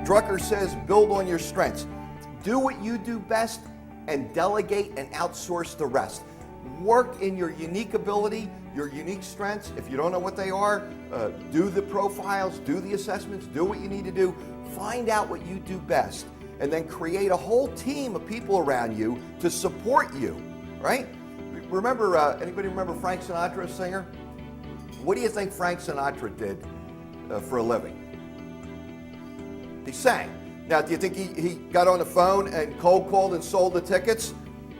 Drucker says, build on your strengths. Do what you do best and delegate and outsource the rest. Work in your unique ability, your unique strengths. If you don't know what they are, do the profiles, do the assessments, do what you need to do. Find out what you do best, and then create a whole team of people around you to support you, right? Remember, anybody remember Frank Sinatra, a singer? What do you think Frank Sinatra did for a living? He sang. Now, do you think he got on the phone and cold called and sold the tickets?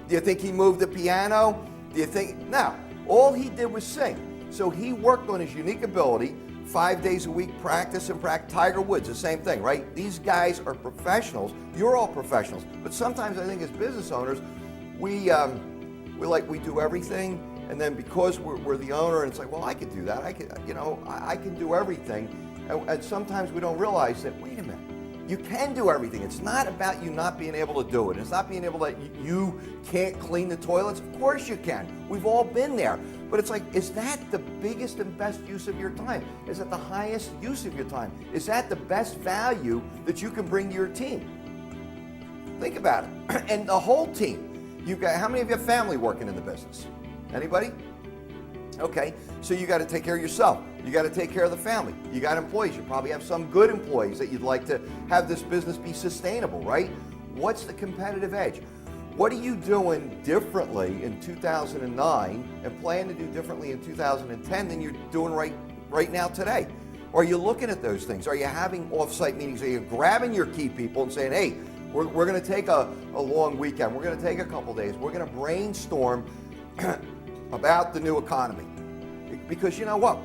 Do you think he moved the piano? Do you think? No. All he did was sing. So he worked on his unique ability, 5 days a week, practice and practice. Tiger Woods, the same thing, right? These guys are professionals. You're all professionals. But sometimes I think as business owners, we do everything, and then because we're the owner, and it's like, well, I could do that. I can do everything. And sometimes we don't realize that, wait a minute. You can do everything. It's not about you not being able to do it. It's not being able to, you can't clean the toilets. Of course you can. We've all been there. But it's like, is that the biggest and best use of your time? Is it the highest use of your time? Is that the best value that you can bring to your team? Think about it. And the whole team. You've got, how many of your family working in the business? Anybody? Okay, so you got to take care of yourself. You got to take care of the family. You got employees. You probably have some good employees that you'd like to have this business be sustainable, right? What's the competitive edge? What are you doing differently in 2009 and plan to do differently in 2010 than you're doing right now today? Are you looking at those things? Are you having off-site meetings? Are you grabbing your key people and saying, hey, we're going to take a long weekend. We're going to take a couple days. We're going to brainstorm about the new economy. Because you know what?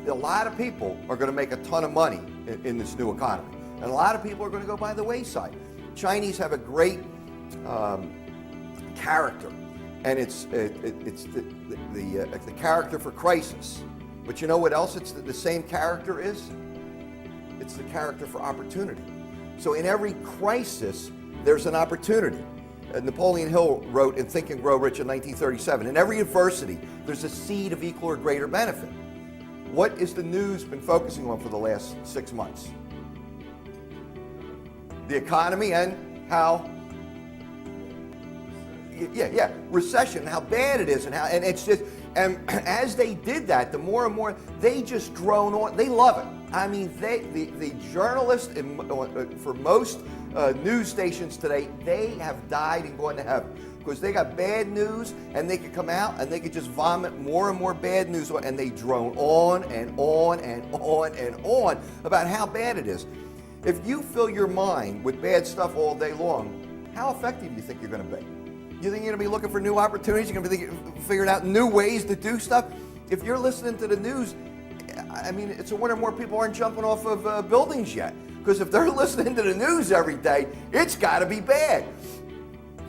A lot of people are going to make a ton of money in this new economy. And a lot of people are going to go by the wayside. Chinese have a great character, and it's the character for crisis. But you know what else it's the same character is? It's the character for opportunity. So in every crisis, there's an opportunity. Napoleon Hill wrote in Think and Grow Rich in 1937, in every adversity, there's a seed of equal or greater benefit. What is the news been focusing on for the last 6 months? The economy and how, recession, how bad it is, and it's just, and as they did that, the more and more, they just drone on, they love it. I mean, the journalists, for most news stations today, they have died and gone to heaven because they got bad news, and they could come out and they could just vomit more and more bad news, and they drone on and on and on and on about how bad it is. If you fill your mind with bad stuff all day long, how effective do you think you're going to be? You think you're going to be looking for new opportunities? You're going to be figuring out new ways to do stuff? If you're listening to the news, I mean, it's a wonder more people aren't jumping off of buildings yet. Because if they're listening to the news every day, it's got to be bad.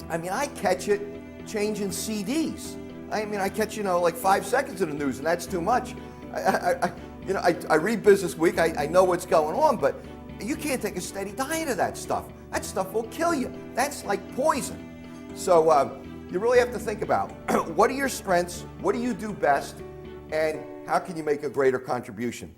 I mean, I catch it changing CDs. I mean, I catch, like 5 seconds of the news, and that's too much. I read Business Week. I know what's going on, but you can't take a steady diet of that stuff. That stuff will kill you. That's like poison. So you really have to think about what are your strengths, what do you do best, and how can you make a greater contribution?